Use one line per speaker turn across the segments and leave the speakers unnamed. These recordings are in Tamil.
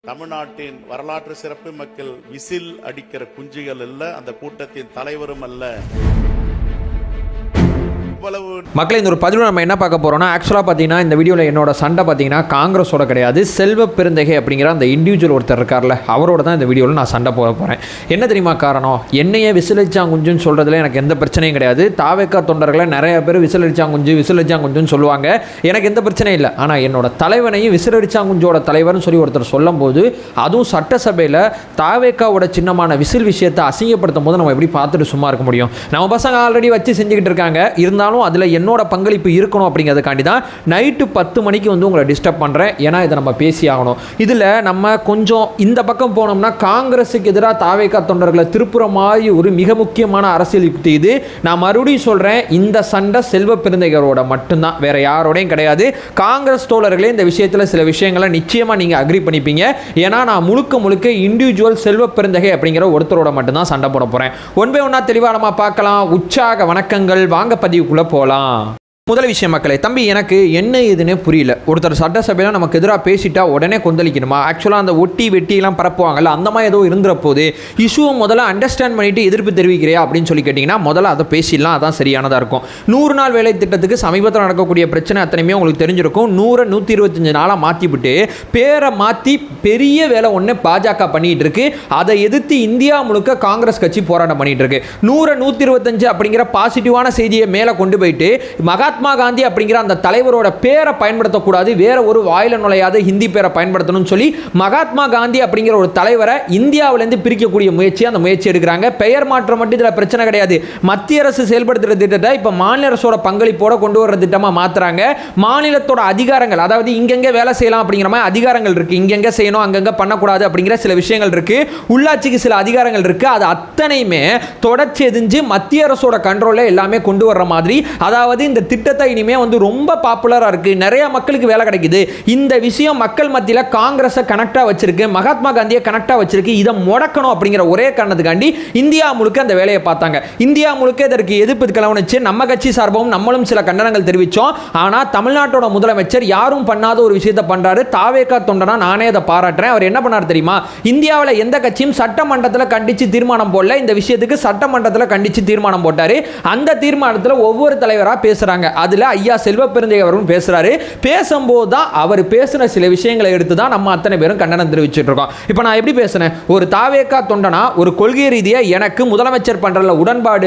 தமிழ்நாட்டின் வரலாற்று சிறப்பு மக்கள் விசில் அடிக்கிற குஞ்சுகள் அல்ல, அந்த கூட்டத்தின் தலைவரும் அல்ல.
மக்களை இந்த ஒரு பதிவு நம்ம என்ன பார்க்க போறோம்னா, ஆக்சுவலாக பார்த்தீங்கன்னா இந்த வீடியோவில் என்னோட சண்டை பார்த்தீங்கன்னா காங்கிரஸோட கிடையாது, செல்வ பெருந்தகை அப்படிங்கிற அந்த இண்டிவிஜுவல் ஒருத்தர் இருக்கார்ல, அவரோட தான் இந்த வீடியோவில் நான் சண்டை போட போகிறேன். என்ன தெரியுமா காரணம்? என்னையே விசிலடிச்சாங்குஞ்சுன்னு சொல்கிறதுல எனக்கு எந்த பிரச்சனையும் கிடையாது. தாவேக்கா தொண்டர்களை நிறைய பேர் விசிலடிச்சாங்குஞ்சுன்னு சொல்லுவாங்க, எனக்கு எந்த பிரச்சனையும் இல்லை. ஆனால் என்னோட தலைவனையும் விசிலடிச்சாங்குஞ்சோட தலைவர்னு சொல்லி ஒருத்தர் சொல்லும் போது, அதுவும் சட்டசபையில் தாவேக்காவோட சின்னமான விசில் விஷயத்தை அசிங்கப்படுத்தும் போது நம்ம எப்படி பார்த்துட்டு சும்மா இருக்க முடியும்? நம்ம பசங்க ஆல்ரெடி வச்சு செஞ்சுக்கிட்டு இருக்காங்க, இருந்தாலும் அதில் என்னோட பங்களிப்பு இருக்கணும் அப்படிங்கிறதுக்காண்டி தான் நைட்டு 10 மணிக்கு வந்து உங்களை டிஸ்டர்ப் பண்ணுறேன். ஏன்னா இதை நம்ம பேசி ஆகணும். இதில் நம்ம கொஞ்சம் இந்த பக்கம் போனோம்னா காங்கிரஸுக்கு எதிராக தாவேக்கா தொண்டர்களை திருப்புற மாதிரி ஒரு மிக முக்கியமான அரசியல் யுக்தி இது. நான் மறுபடியும் சொல்கிறேன், இந்த சண்டை செல்வ பெருந்தகையோட மட்டும்தான், வேற யாரோடையும் கிடையாது. காங்கிரஸ் தோழர்களே இந்த விஷயத்தில் சில விஷயங்களை நிச்சயமாக நீங்கள் அக்ரி பண்ணிப்பீங்க. ஏன்னா நான் முழுக்க இண்டிவிஜுவல் செல்வ பெருந்தகை அப்படிங்கிற ஒருத்தரோட மட்டும்தான் சண்டை போட போகிறேன். ஒன் பை ஒன்னா தெளிவாக நம்ம பார்க்கலாம். உற்சாக வணக்கங்கள், வாங்க பதிவுக்குள்ள போலாம். முதல் விஷயம் மக்களே, தம்பி எனக்கு என்ன இதுன்னே புரியல. ஒருத்தர் சட்டசபையில் நமக்கு எதிராக பேசிட்டா உடனே கொந்தளிக்கணுமா? ஆக்சுவலாக அந்த ஒட்டி வெட்டிலாம் பரப்புவாங்கல்ல, அந்த மாதிரி ஏதோ இருந்துற போது இஷ்யூவை முதல்ல அண்டர்ஸ்டாண்ட் பண்ணிட்டு எதிர்ப்பு தெரிவிக்கிறியா அப்படின்னு சொல்லி கேட்டிங்கன்னா முதல்ல அதை பேசிடலாம், அதான் சரியானதாக இருக்கும். 100 நாள் வேலை திட்டத்துக்கு சமீபத்தில் நடக்கக்கூடிய பிரச்சனை அத்தனையுமே உங்களுக்கு தெரிஞ்சிருக்கும். 125 நாளாக மாற்றிவிட்டு பேரை மாற்றி பெரிய வேலை ஒன்று பாஜக பண்ணிகிட்டு இருக்கு. அதை எதிர்த்து இந்தியா முழுக்க காங்கிரஸ் கட்சி போராட்டம் பண்ணிட்டு இருக்கு. 125 அப்படிங்கிற பாசிட்டிவான செய்தியை மேலே கொண்டு போயிட்டு மகாத்மா காந்தி அப்படிங்கிற அந்த தலைவரோட பேரை பயன்படுத்தக்கூடாது, வேற ஒரு வாயில நுழையாத ஹிந்தி பேரை பயன்படுத்தணும்னு சொல்லி மகாத்மா காந்தி அப்படிங்கிற ஒரு தலைவரை இந்தியாவிலேருந்து பிரிக்கக்கூடிய அந்த முயற்சி எடுக்கிறாங்க. பெயர் மாற்றம் மட்டும் இதில் பிரச்சனை கிடையாது. மத்திய அரசு செயல்படுத்துகிற திட்டத்தை இப்போ மாநில அரசோட பங்களிப்போட கொண்டு வர திட்டமாக மாற்றுறாங்க. மாநிலத்தோட அதிகாரங்கள், அதாவது இங்கெங்கே வேலை செய்யலாம் அப்படிங்கிற மாதிரி அதிகாரங்கள் இருக்கு, இங்கெங்கே செய்யணும் அங்கங்கே பண்ணக்கூடாது அப்படிங்கிற சில விஷயங்கள் இருக்கு. உள்ளாட்சிக்கு சில அதிகாரங்கள் இருக்கு. அது அத்தனையுமே தொடர்ச்சி எதிஞ்சு மத்திய அரசோட கண்ட்ரோலில் எல்லாமே கொண்டு வர்ற மாதிரி, அதாவது இந்த திட்டத்தை இனிமே வந்து ரொம்ப பாப்புலரா இருக்கு, நிறைய மக்களுக்கு வேலை கிடைக்குது. இந்த விஷயம் மக்கள் மத்தியில் காங்கிரஸை கனெக்டா வச்சிருக்கு, மகாத்மா காந்தியை கனெக்டா வச்சிருக்கு. இதை முடக்கணும் அப்படிங்கிற ஒரே காரணத்துக்காண்டி இந்தியா முழுக்க அந்த வேலையை பார்த்தாங்க. இந்தியா முழுக்க இதற்கு எதிர்ப்பு கிளம்பிச்சு. நம்ம கட்சி சார்பாகவும் நம்மளும் சில கண்டனங்கள் தெரிவித்தோம். ஆனால் தமிழ்நாட்டோட முதலமைச்சர் யாரும் பண்ணாத ஒரு விஷயத்தை பண்றாரு. தாவேக்கா தொண்டனா நானே அதை பாராட்டுறேன். அவர் என்ன பண்ணார் தெரியுமா? இந்தியாவில் எந்த கட்சியும் சட்டமன்றத்தில் கண்டிச்சு தீர்மானம் போடல, இந்த விஷயத்துக்கு சட்டமன்றத்தில் கண்டிச்சு தீர்மானம் போட்டாரு. அந்த தீர்மானத்தில் ஒவ்வொரு தலைவராக பேசுறாங்க. அதுல ஐயா செல்வ பெருந்தகை அவரும் பேசுறாரு. பேசும்போது தான் அவர் பேசின சில விஷயங்களை எடுத்து தான் நம்ம அத்தனை பேரும் கண்டனம் தெரிவிச்சுட்டு இருக்கோம். இப்போ நான் எப்படி பேசுனேன்? ஒரு தாவேக்கா தொண்டனா ஒரு கொள்கை ரீதியா எனக்கு முதலமைச்சர் பண்றதுல உடன்பாடு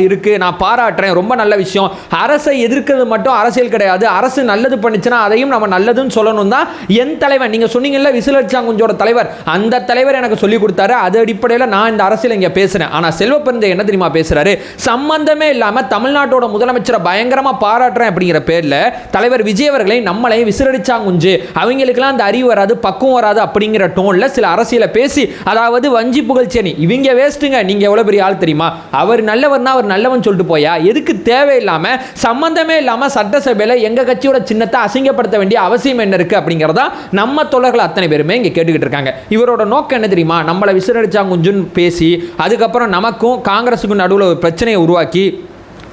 இருக்கு, நான் பாராட்டுறேன், ரொம்ப நல்ல விஷயம். அரசை எதிர்க்கிறது மட்டும் அரசியல் கிடையாது, அரசு நல்லது பண்ணிச்சுன்னா அதையும் நம்ம நல்லதுன்னு சொல்லணும் தான் என் தலைவன். நீங்க சொன்னீங்கல்ல விசிலடிச்சாங்குஞ்சோட தலைவர், அந்த தலைவர் எனக்கு சொல்லி கொடுத்தாரு. அது அடிப்படையில் நான் இந்த அரசியல் இங்க பேசுறேன். ஆனா செல்வ பெருந்தகை என்ன தெரியுமா பேசுறாரு? சம்பந்தமே இல்லாம தமிழ்நாட்டோட முதலமைச்சரை பயங்கரமா பாராட்டுறேன் அப்படிங்கிற பேர்ல தலைவர் விஜய் அவர்களை நம்மளை விசிலடிச்சாங்குஞ்சு, அவங்களுக்குலாம் அந்த அறிவு வராது, பக்குவம் வராது அப்படிங்கிற டோன்ல சில அரசியலை பேசி, அதாவது வஞ்சி புகழ்ச்சேனி, இவங்க வேஸ்ட்டுங்க, நீங்க எவ்வளவு பெரிய ஆள் தெரியுமா, அவர் நல்லவர்னா அவர் நல்லவன் சொல்லிட்டு போயா, எதுக்கு தேவையில்லாம சம்பந்தமே இல்லாம சட்டசபையில எங்க கட்சியோட சின்னத்தை அசிங்கப்படுத்த வேண்டிய அவசியம் என்ன இருக்கு அப்படிங்கிறதா நம்ம தோழர்கள் அத்தனை பேருமே இங்க கேட்டுக்கிட்டு இருக்காங்க. இவரோட நோக்கம் என்ன தெரியுமா? நம்மளை விசிலடிச்சாங்குஞ்சுன்னு பேசி அதுக்கப்புறம் நமக்கும் காங்கிரஸுக்கும் நடுவில் ஒரு பிரச்சனையை உருவாக்கி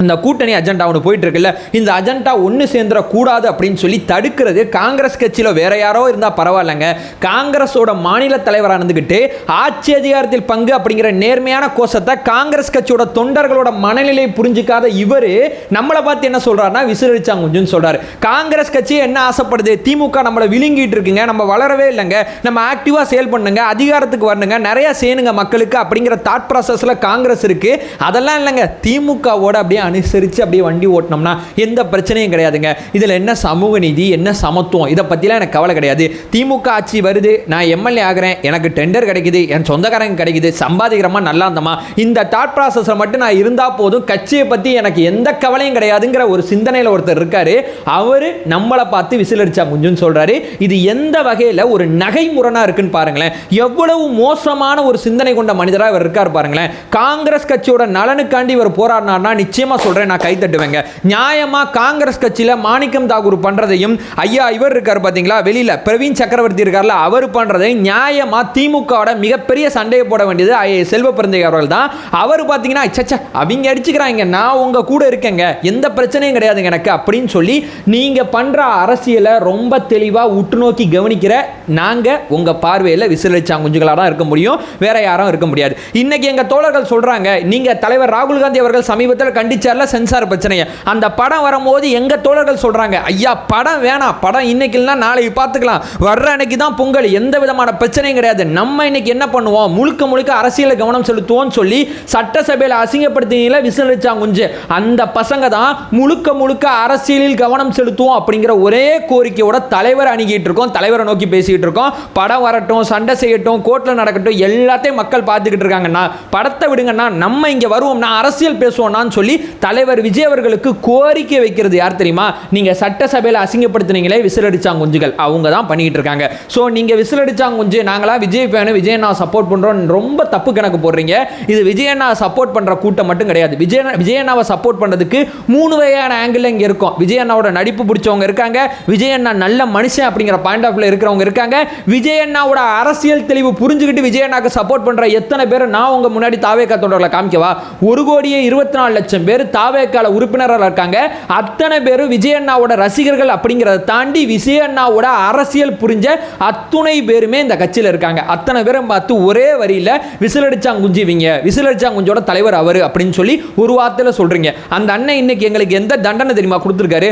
இந்த கூட்டணி அஜெண்டா ஒன்று போயிட்டு இருக்குல்ல, இந்த அஜெண்டா ஒன்று சேர்ந்துடக்கூடாது அப்படின்னு சொல்லி தடுக்கிறது காங்கிரஸ் கட்சியில் வேற யாரோ இருந்தால் பரவாயில்லைங்க. காங்கிரஸோட மாநில தலைவராக இருந்துக்கிட்டு ஆட்சி அதிகாரத்தில் பங்கு அப்படிங்கிற நேர்மையான கோஷத்தை காங்கிரஸ் கட்சியோட தொண்டர்களோட மனநிலை புரிஞ்சிக்காத இவர் நம்மளை பார்த்து என்ன சொல்றாருன்னா விசிலடிச்சாங்குஞ்சுன்னு சொல்றாரு. காங்கிரஸ் கட்சி என்ன ஆசைப்படுது? திமுக நம்மளை விழுங்கிட்டு இருக்குங்க, நம்ம வளரவே இல்லைங்க, நம்ம ஆக்டிவாக செயல் பண்ணுங்க, அதிகாரத்துக்கு வரணுங்க, நிறைய செய்யணுங்க மக்களுக்கு அப்படிங்கிற தாட் ப்ராசஸில் காங்கிரஸ் இருக்கு. அதெல்லாம் இல்லைங்க, திமுகவோட அப்படியே அனுசரித்து அப்படியே வண்டி ஓட்டினோம்னா எந்த பிரச்சனையும் கிடையாதுங்க. இதில் என்ன சமூக நீதி, என்ன சமத்துவம், இதை பற்றிலாம் எனக்கு கவலை கிடையாது. திமுக ஆட்சி வருது, நான் எம்எல்ஏ ஆகிறேன், எனக்கு டெண்டர் கிடைக்குது, என் சொந்தக்காரங்க கிடைக்குது, சம்பாதிக்கிறமா நல்லா இருந்தமா, இந்த தாட் ப்ராசஸில் மட்டும் நான் இருந்தால் போதும், கட்சியை பற்றி எனக்கு எந்த கவலையும் கிடையாதுங்கிற ஒரு சிந்தனையில் ஒருத்தர் இருக்காரு. அவர் நம்மளை பார்த்து விசிலடிச்சா முஞ்சுன்னு சொல்கிறாரு. இது எந்த வகையில் ஒரு நகைமுரணாக இருக்குன்னு பாருங்களேன். எவ்வளவு மோசமான ஒரு சிந்தனை கொண்ட மனிதராக இவர் இருக்கார் பாருங்களேன். காங்கிரஸ் கட்சியோட நலனுக்காண்டி இவர் போராடினார்னா நிச்சயமாக சத்தியமா சொல்றேன், நான் கை தட்டுவேங்க. நியாயமா காங்கிரஸ் கட்சியில மாணிக்கம் தாக்கூர் பண்றதையும், ஐயா இவர் இருக்காரு பாத்தீங்களா வெளியில பிரவீன் சக்கரவர்த்தி இருக்கார்ல, அவர் பண்றதையும் நியாயமா திமுகவோட மிகப்பெரிய சண்டையை போட வேண்டியது செல்வ பெருந்தகை அவர்கள் தான். அவர் பாத்தீங்கன்னா சச்சா அவங்க அடிச்சுக்கிறாங்க, நான் உங்க கூட இருக்கேங்க, எந்த பிரச்சனையும் கிடையாதுங்க எனக்கு அப்படின்னு சொல்லி நீங்க பண்ற அரசியலை ரொம்ப தெளிவா உற்று நோக்கி கவனிக்கிற நாங்க உங்க பார்வையில் விசிலடிச்சாங்குஞ்சுகளா தான் இருக்க முடியும், வேற யாரும் இருக்க முடியாது. இன்னைக்கு எங்க தோழர்கள் சொல்றாங்க, நீங்க தலைவர் ராகுல் காந்தி அவர்கள் சமீபத்தில் கண்டிச்சார்ல சென்சார் பிரச்சனையை, அந்த படம் வரும்போது எங்க தோழர்கள் சொல்றாங்க, ஐயா படம் வேணாம், படம் இன்னைக்கு இல்லைன்னா நாளைக்கு பார்த்துக்கலாம், வர்ற அன்னைக்கு தான் பொங்கல், எந்த விதமான பிரச்சனையும் கிடையாது, நம்ம இன்னைக்கு என்ன பண்ணுவோம், முழுக்க முழுக்க அரசியல கவனம் செலுத்துவோம் சொல்லி சட்டசபையில் அசிங்கப்படுத்தினீங்கள விசிலடிச்சாங்குஞ்சு, அந்த பசங்க தான் முழுக்க முழுக்க அரசியலில் கவனம் செலுத்துவோம் அப்படிங்கிற ஒரே கோரிக்கையோட தலைவர் அணுகிட்டு இருக்கோம், தலைவரை நோக்கி பேசிட்டு இருக்கோம். படம் வரட்டும், சண்டை செய்யட்டும், கோர்ட்ல நடக்கட்டும், எல்லாத்தையும் மக்கள் பார்த்துக்கிட்டு இருக்காங்கன்னா படத்தை விடுங்கன்னா நம்ம இங்க வருவோம்னா அரசியல் பேசுவோம்னான்னு சொல்லி தலைவர் விஜய் அவர்களுக்கு கோரிக்கை வைக்கிறது யார் தெரியுமா? நீங்க சட்டசபையில் அசிங்கப்படுத்தினீங்களே விசிலடிச்சாங்குஞ்சுகள், அவங்க தான் பண்ணிட்டு இருக்காங்க. ஸோ நீங்க விசிலடிச்சாங்குஞ்சு, நாங்களா விஜய் ஃபேனு, விஜய் அண்ணா சப்போர்ட் பண்றோம், ரொம்ப தப்பு கணக்கு போடுறீங்க. இது விஜய் அண்ணா சப்போர்ட் பண்ற கூட்டம் மட்டும் கிடையாது. விஜய் அண்ணாவை சப்போர்ட் பண்றதுக்கு 3 வகையான ஆங்கிள் இங்க இருக்கும். விஜய் அண்ணாவோட நடிப்பு பிடிச்சவங்க இருக்காங்க, விஜய் அண்ணா நல்ல மனுஷன் அப்படிங்கிற பாயிண்ட் ஆஃப் வியூல இருக்கிறவங்க இருக்காங்க, விஜய் அண்ணாவோட அரசியல் தெளிவு புரிஞ்சுக்கிட்டு விஜய் அண்ணாக்கு சப்போர்ட் பண்ற எத்தனை பேர் நான் உங்க முன்னாடி தாவேகா தொண்டர்களை காமிக்கவா? 1,24,00,000 பேர் தாவேகால உறுப்பினராக இருக்காங்க. அத்தனை பேரும் விஜய் அண்ணாவோட ரசிகர்கள் அப்படிங்கிறத தாண்டி விஜய் அண்ணாவோட அரசியல் புரிஞ்ச அத்துணை பேருமே இந்த கட்சியில் இருக்காங்க. அத்தனை பேரும் பார்த்து ஒரே வரியில விசிலடிச்சாங்குஞ்சுவீங்க, விசிலடிச்சாங்குஞ்சோட தலைவர் அவரு அப்படின்னு சொல்லி ஒரு வார்த்தையில சொல்றீங்க. அந்த அண்ணன் இன்னைக்கு எங்களுக்கு எந்த தண்டனை தெரியுமா கொடுத்துருக்காரு?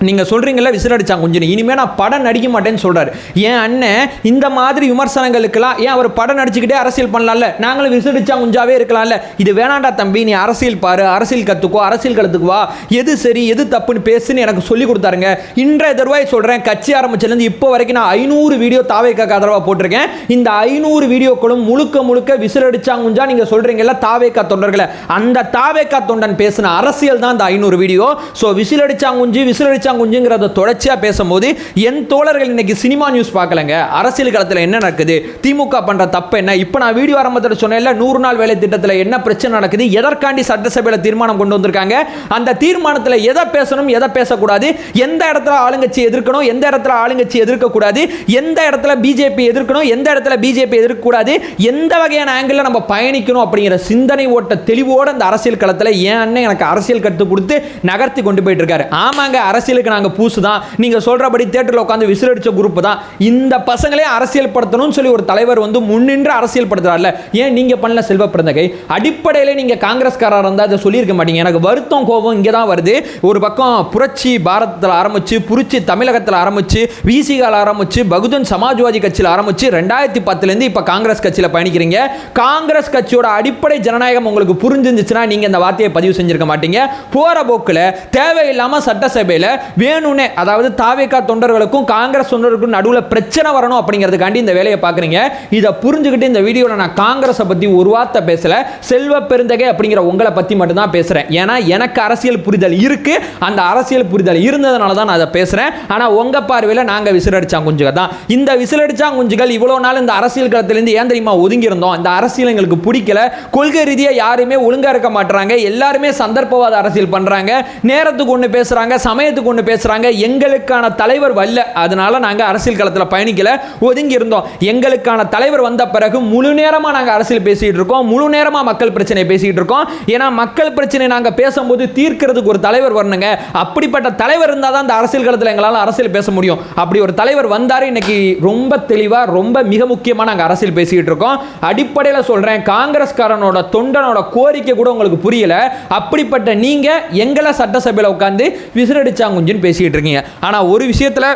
நீங்கள் சொல்கிறீங்களா விசிலடிச்சாங்க கொஞ்சம், இனிமேல் நான் படம் நடிக்க மாட்டேன்னு சொல்கிறார். என் அண்ணன் இந்த மாதிரி விமர்சனங்களுக்கெல்லாம் ஏன் அவர் படம் நடிச்சுக்கிட்டே அரசியல் பண்ணலாம்ல, நாங்களும் விசிலடிச்சாங்க கொஞ்சாவே இருக்கலாம்ல. இது வேணாண்டா தம்பி, நீ அரசியல் பாரு, அரசியல் கற்றுக்கோ, அரசியல் களத்துக்கு வா, எது சரி எது தப்புன்னு பேசுன்னு எனக்கு சொல்லி கொடுத்தாருங்க. இன்றைய தருவாய் சொல்கிறேன், கட்சி ஆரம்பிச்சிலேருந்து இப்போ வரைக்கும் நான் 500 வீடியோ தாவேக்காக்கு ஆதரவாக போட்டிருக்கேன். இந்த 500 வீடியோக்களும் முழுக்க முழுக்க விசிலடிச்சாங்குஞ்சா நீங்கள் சொல்கிறீங்கல்ல தாவேக்கா தொண்டர்களை, அந்த தாவேக்கா தொண்டன் பேசின அரசியல் தான் இந்த 500 வீடியோ. ஸோ விசிலடிச்சாங்குஞ்சு குஞ்சுங்கிறத தொடர்ச்சியா பேசும்போது என் தோழர்கள் இன்னைக்கு சினிமா நியூஸ் பார்க்கலங்க, அரசியல் களத்தில் என்ன நடக்குது, திமுக பண்ற தப்பு என்ன, இப்போ நான் வீடியோ ஆரம்பத்தில் சொன்னேன்ல 100 நாள் வேலை திட்டத்தில் என்ன பிரச்சனை நடக்குது, எதற்காண்டி சட்டசபையில் தீர்மானம் கொண்டு வந்திருக்காங்க, அந்த தீர்மானத்தில் எதை பேசணும் எதை பேசக்கூடாது, எந்த இடத்துல ஆளுங்கட்சி எதிர்க்கணும் எந்த இடத்துல ஆளுங்கட்சி எதிர்க்கக்கூடாது, எந்த இடத்துல பிஜேபி எதிர்க்கணும் எந்த இடத்துல பிஜேபி எதிர்க்கக்கூடாது, எந்த வகையான ஆங்கிள் நம்ம பயணிக்கணும் அப்படிங்கிற சிந்தனை ஓட்ட தெளிவோட அந்த அரசியல் களத்தில் என் அண்ணன் எனக்கு அரசியல் கற்றுக் கொடுத்து நகர்த்தி கொண்டு போயிட்டு இருக்காரு. ஆமாங்க, அரசியல் நாங்க பூசு தான், நீங்க சொல்றபடி தியேட்டர்ல உட்கார்ந்து விசிலடிச்ச குரூப் தான், இந்த பசங்களே அரசியல் படுத்தணும்னு சொல்லி ஒரு தலைவர் வந்து முன்னின்று அரசியல் படுத்துறாருல, ஏன் நீங்க பண்ணல செல்வ பெருந்தகை? அடிப்படையில் நீங்க காங்கிரஸ்காரர் இருந்தா அதை சொல்லியிருக்க மாட்டீங்க. எனக்கு வருத்தம் கோபம் இங்கே தான் வருது. ஒரு பக்கம் புரட்சி பாரதத்தில் ஆரம்பிச்சு, புரட்சி தமிழகத்தில் ஆரம்பிச்சு, விசிகால ஆரம்பிச்சு, பகுஜன் சமாஜ்வாதி கட்சியில் ஆரம்பிச்சு 2010 இப்ப காங்கிரஸ் கட்சியில் பயணிக்கிறீங்க. காங்கிரஸ் கட்சியோட அடிப்படை ஜனநாயகம் உங்களுக்கு புரிஞ்சிருந்துச்சுன்னா நீங்க இந்த வார்த்தையை பதிவு செஞ்சிருக்க மாட்டீங்க. போற போக்குல தேவையில்லாம சட்டசபையில் வேணும்னே, அதாவது தாவேகா தொண்டர்களுக்கும் காங்கிரஸ் தொண்டர்களுக்கும் நடுவில் பிரச்சனை வரணும் அப்படிங்கிறதுக்காண்டி இந்த வேலையை பார்க்குறீங்க. இதை புரிஞ்சுக்கிட்டு இந்த வீடியோவில் நான் காங்கிரஸை பற்றி ஒரு வார்த்தை பேசல, செல்வ பெருந்தகை அப்படிங்கிற உங்களை பற்றி மட்டும்தான் பேசுகிறேன். ஏன்னா எனக்கு அரசியல் புரிதல் இருக்கு, அந்த அரசியல் புரிதல் இருந்ததுனால தான் நான் அதை பேசுகிறேன். ஆனால் உங்கள் பார்வையில் நாங்கள் விசிலடிச்சாங்குஞ்சுகள் தான். இந்த விசிலடிச்சாங்குஞ்சுகள் இவ்வளோ நாள் இந்த அரசியல் களத்திலேருந்து ஏன் தெரியுமா ஒதுங்கி இருந்தோம்? இந்த அரசியல் எங்களுக்கு பிடிக்கல, கொள்கை ரீதியாக யாருமே ஒழுங்காக இருக்க மாட்டுறாங்க, எல்லாருமே சந்தர்ப்பவாத அரசியல் பண்ணுறாங்க, நேரத்துக்கு ஒன்று பேசுகிறாங்க, சமயத்துக்கு ஒன்று பேசுறாங்க, எங்களுக்கான தலைவர் வரல, அதனால நாங்க அரசியல் களத்தில் பயணிக்கல, ஒதுங்கி இருந்தோம். எங்களுக்கான தலைவர் வந்த பிறகு முழு நேரமா நாங்க அரசியல் பேசிட்டு இருக்கோம், முழு நேரமா மக்கள் பிரச்சனை பேசிட்டு இருக்கோம். ஏன்னா மக்கள் பிரச்சனை நாங்க பேசும்போது தீர்க்கிறதுக்கு ஒரு தலைவர் வரணுங்க. அப்படிப்பட்ட தலைவர் இருந்தால் தான் இந்த அரசியல் களத்தில் எங்களால் அரசியல் பேச முடியும். அப்படி ஒரு தலைவர் வந்தாரு. இன்னைக்கு ரொம்ப தெளிவா ரொம்ப மிக முக்கியமா நாங்க அரசியல் பேசிட்டு இருக்கோம். அடிப்படையில் சொல்றேன், காங்கிரஸ்காரனோட தொண்டனோட கோரிக்கை கூட உங்களுக்கு புரியல. அப்படிப்பட்ட நீங்க எங்களை சட்டசபையில் உட்கார்ந்து விசிலடிச்சாங்குஞ்சுன்னு பேசிட்டு இருக்கீங்க. ஆனா ஒரு விஷயத்துல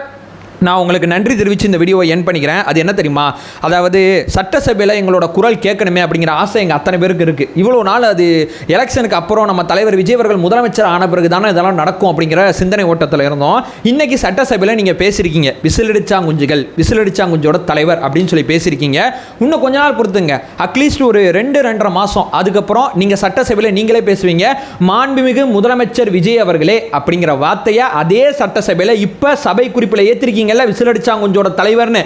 நான் உங்களுக்கு நன்றி தெரிவித்து இந்த வீடியோவை என் பண்ணிக்கிறேன். அது என்ன தெரியுமா? அதாவது சட்டசபையில் எங்களோட குரல் கேட்கணுமே அப்படிங்கிற ஆசை எங்கள் அத்தனை பேருக்கு இருக்குது. இவ்வளோ நாள் அது எலெக்ஷனுக்கு அப்புறம் நம்ம தலைவர் விஜய் அவர்கள் முதலமைச்சர் ஆன பிறகு தானே இதெல்லாம் நடக்கும் அப்படிங்கிற சிந்தனை ஓட்டத்தில் இருந்தோம். இன்றைக்கி சட்டசபையில் நீங்கள் பேசியிருக்கீங்க, விசிலடிச்சாங்குஞ்சுகள், விசிலடிச்சாங்குஞ்சோட தலைவர் அப்படின்னு சொல்லி பேசியிருக்கீங்க. இன்னும் கொஞ்ச நாள் பொறுத்துங்க, அட்லீஸ்ட் ஒரு 2-2.5 மாதம், அதுக்கப்புறம் நீங்கள் சட்டசபையில் நீங்களே பேசுவீங்க, மாண்புமிகு முதலமைச்சர் விஜய் அவர்களே அப்படிங்கிற வார்த்தையை அதே சட்டசபையில் இப்போ சபை குறிப்பில் ஏற்றிருக்கீங்க. இருக்கீங்கல்ல விசிலடிச்சாங்குஞ்சோட தலைவர்னு,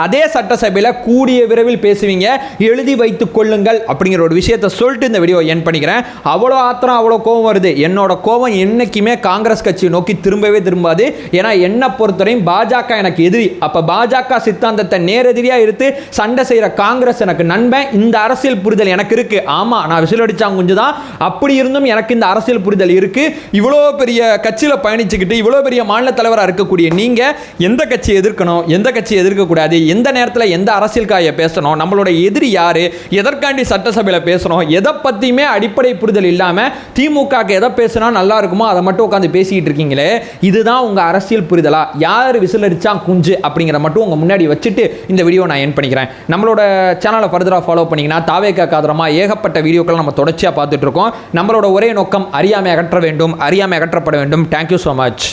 அதே சட்டசபையில் கூடிய விரைவில் பேசுவீங்க, எழுதி வைத்துக் கொள்ளுங்கள் அப்படிங்கிற ஒரு விஷயத்தை சொல்லிட்டு இந்த வீடியோ என் பண்ணிக்கிறேன். அவ்வளோ ஆத்திரம், அவ்வளோ கோபம் வருது. என்னோட கோபம் என்னைக்குமே காங்கிரஸ் கட்சியை நோக்கி திரும்பவே திரும்பாது. ஏன்னா என்னை பொறுத்தவரையும் பாஜக எனக்கு எதிரி. அப்ப பாஜக சித்தாந்தத்தை நேரெதிரியா எடுத்து சண்டை செய்யற காங்கிரஸ் எனக்கு நண்பன். இந்த அரசியல் புரிதல் எனக்கு இருக்கு. ஆமா, நான் விசிலடிச்சாங்குஞ்சு தான். அப்படி இருந்தும் எனக்கு இந்த அரசியல் புரிதல் இருக்கு. இவ்வளோ பெரிய கட்சியில் பயணிச்சுக்கிட்டு இவ்வளோ பெரிய மாநில தலைவராக இருக்கக்கூடிய நீங்க எந்த கட்சியை எதிர்க்கணும், எந்த கட்சியை எதிர்க்கக்கூடாது, எந்த நேரத்தில் எந்த அரசியல்காயை பேசணும், நம்மளோட எதிரி யாரு, எதற்காண்டி சட்டசபையில் பேசணும், எதை பற்றியுமே அடிப்படை புரிதல் இல்லாமல் திமுகக்கு எதை பேசினா நல்லா இருக்குமோ அதை மட்டும் உட்காந்து பேசிக்கிட்டு இருக்கீங்களே, இதுதான் உங்கள் அரசியல் புரிதலா? யார் விசில் அடிச்சா குஞ்சு அப்படிங்கிற மட்டும் உங்கள் முன்னாடி வச்சுட்டு இந்த வீடியோ நான் என் பண்ணிக்கிறேன். நம்மளோட சேனலை ஃபர்தராக ஃபாலோ பண்ணிங்கன்னா தாவேக காதரமாக ஏகப்பட்ட வீடியோக்கள் நம்ம தொடர்ச்சியாக பார்த்துட்டு இருக்கோம். நம்மளோட ஒரே நோக்கம் அறியாமை அகற்ற வேண்டும், அறியாமை அகற்றப்பட வேண்டும். Thank you so much.